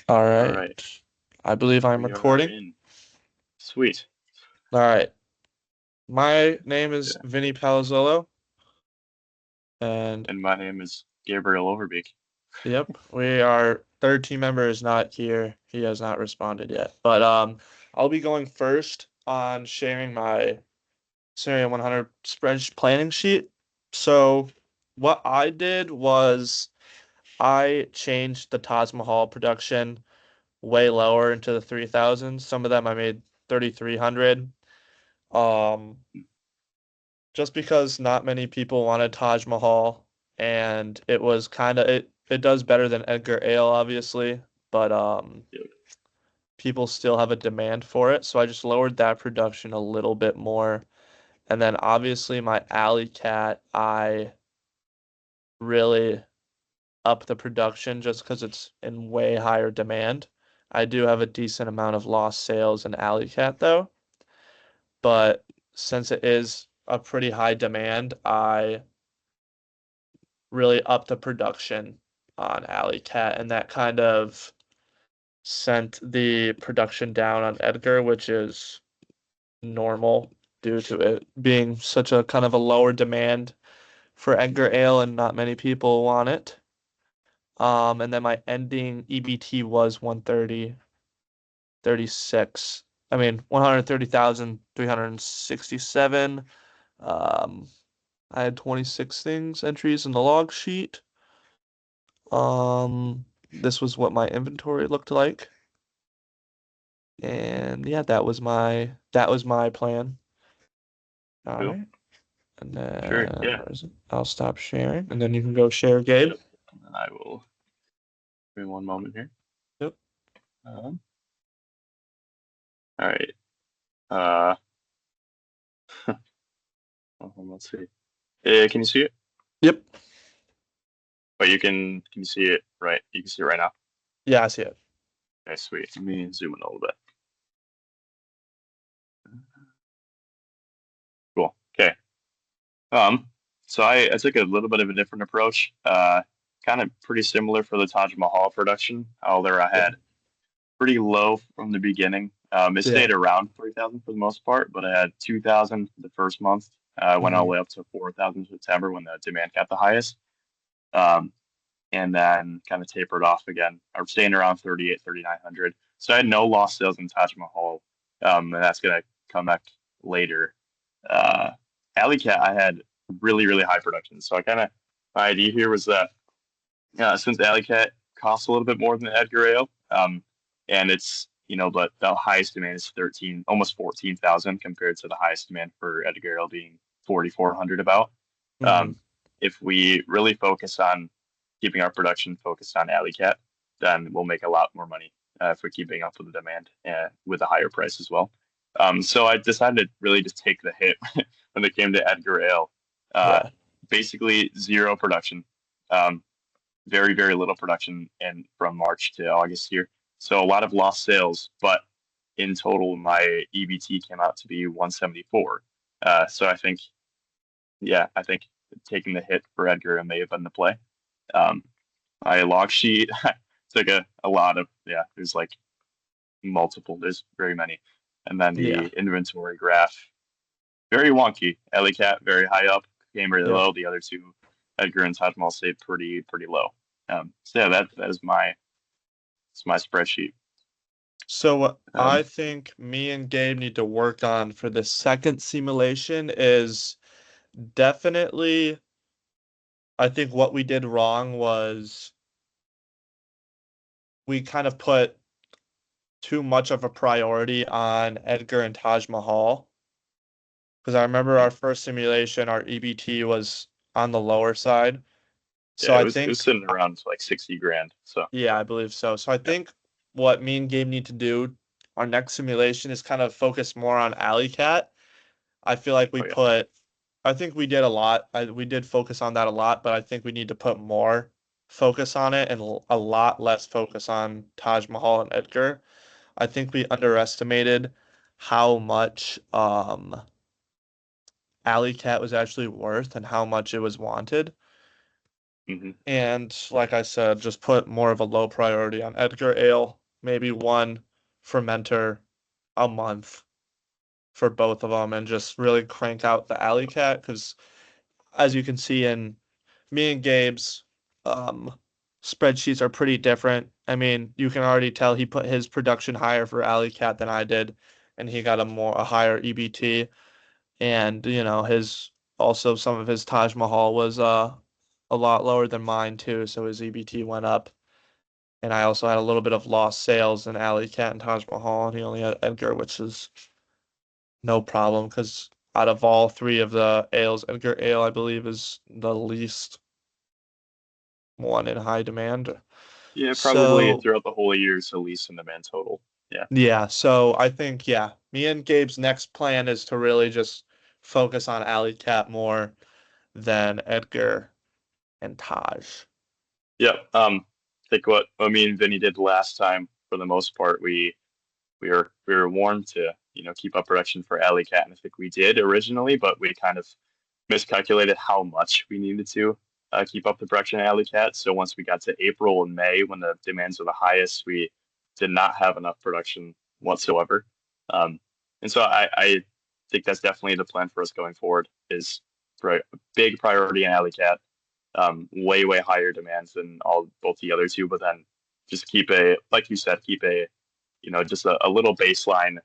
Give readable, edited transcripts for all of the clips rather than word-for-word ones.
All All right, right. I believe I'm we are recording. in. Sweet. All right. My name is Yeah. Vinny Palazzolo, and And my name is Gabriel Overbeek. yep, our third team member is not here. He has not responded yet. But I'll be going first on sharing my Scenario 100 spread planning sheet. So what I did was I changed the Taj Mahal production way lower into the 3,000s. Some of them I made 3,300. Um, just because not many people wanted Taj Mahal, and it was kind of it does better than Edgar Ale, obviously, but Dude. people still have a demand for it, so I just lowered that production a little bit more. And then obviously my Alley Cat, I really up the production just because it's in way higher demand. I do have a decent amount of lost sales in Alley Cat though, but since it is a pretty high demand, I really up the production on Alley Cat, and that kind of sent the production down on Edgar, which is normal due to it being such a kind of a lower demand for Edgar Ale and not many people want it. And then my ending EBT was 130.36. I mean, 130,367. Um, I had 26 things entries in the log sheet. This was what my inventory looked like. And yeah, that was my plan. All Cool. right. And Sure. then Yeah. where is it? I'll stop sharing and then you can go share, Gabe. Yep. And then I will give me one moment here. Yep. Um, all right. Uh, let's see. Can you see it? Yep. But you can see it right. You can see it right now. Yeah, I see it. Okay, sweet. Let me zoom in a little bit. Cool. Okay. Um, so I took a little bit of a different approach. Kind of pretty similar for the Taj Mahal production. Although I Yeah. had pretty low from the beginning. It Yeah. stayed around 3,000 for the most part, but I had 2,000 for the first month. Went all the Hmm. way up to 4,000 in September when the demand got the highest. Um, and then kind of tapered off again. I was staying around 38, 3,900. So I had no lost sales in Taj Mahal. And that's going to come back later. Uh, Alley Cat, I had really, really high production. So I kind of, my idea here was that since Alley Cat costs a little bit more than Edgar Ale, and it's but the highest demand is 13, almost 14,000 compared to the highest demand for Edgar Ale being 4,400 about. Hmm. Um, if we really focus on keeping our production focused on Alley Cat, then we'll make a lot more money if we're keeping up with the demand with a higher price as well. So I decided to really just take the hit when it came to Edgar Ale. Uh, Yeah. Basically zero production. Um, Very, very little production and from March to August here. So a lot of lost sales, but in total, my EBT came out to be 174. So I think, yeah, I think taking the hit for Edgar may have been the play. Um, I log sheet took a lot of, yeah, there's like there's very many. And then Yeah. the inventory graph, very wonky. Ellie Cat, very high up, came really Yep. low. The other two, Edgar and Taj Mahal, stayed pretty low. So yeah, that is my it's my spreadsheet. So what I Um, think me and Gabe need to work on for the second simulation is definitely, I think what we did wrong was we kind of put too much of a priority on Edgar and Taj Mahal. Because I remember our first simulation, our EBT was on the lower side. So yeah, I it was think, sitting around like 60 grand. So yeah, I believe so. So I yeah, think what me and Gabe need to do, our next simulation is kind of focus more on Alley Cat. I feel like oh yeah, I think we did a lot. We did focus on that a lot, but I think we need to put more focus on it and a lot less focus on Taj Mahal and Edgar. I think we underestimated how much Alley Cat was actually worth and how much it was wanted. Hmm. And like I said, just put more of a low priority on Edgar Ale, maybe one fermenter a month for both of them, and just really crank out the Alley Cat because, as you can see in me and Gabe's um, spreadsheets are pretty different. I mean, you can already tell he put his production higher for Alley Cat than I did, and he got a higher EBT. And his also some of his Taj Mahal was a lot lower than mine too, so his EBT went up. And I also had a little bit of lost sales in Alley Cat and Taj Mahal, and he only had Edgar, which is no problem because out of all three of the ales, Edgar Ale I believe is the least one in high demand. Yeah, probably So throughout the whole year, so least in demand total. Yeah. yeah, so I think me and Gabe's next plan is to really just focus on Alley Cat more than Edgar and Taj. Yeah. I think what me and Vinny did last time, for the most part, we were warned to keep up production for Alley Cat, and I think we did originally, but we kind of miscalculated how much we needed to keep up the production at Alley Cat. So once we got to April and May, when the demands were the highest, we did not have enough production whatsoever. Um, and so I think that's definitely the plan for us going forward. Is for a big priority in Alley Cat, way higher demands than both the other two, but then just keep like you said, keep just a little baseline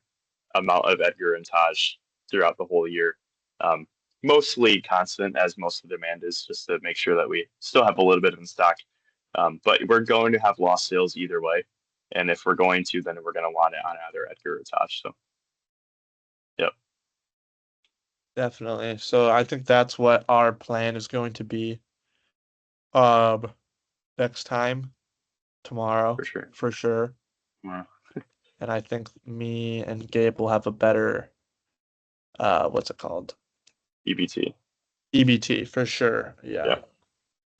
amount of Edgar and Taj throughout the whole year. Um, Mostly constant, as most of the demand is, just to make sure that we still have a little bit in stock. But we're going to have lost sales either way. And if we're going to, then we're going to want it on either Edgar or Taj. So, yep. Definitely. So I think that's what our plan is going to be um next time tomorrow For sure. for sure. Wow. And I think me and Gabe will have a better what's it called? EBT. EBT for sure. Yeah. Yeah.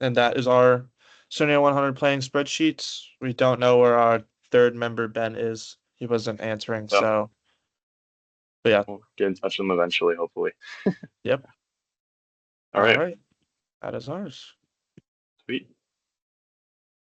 And that is our Sony 100 playing spreadsheets. We don't know where our third member Ben is. He wasn't answering, So so but yeah. we'll get in touch with them eventually, hopefully. Yep. All All right. right. That is ours. Sweet.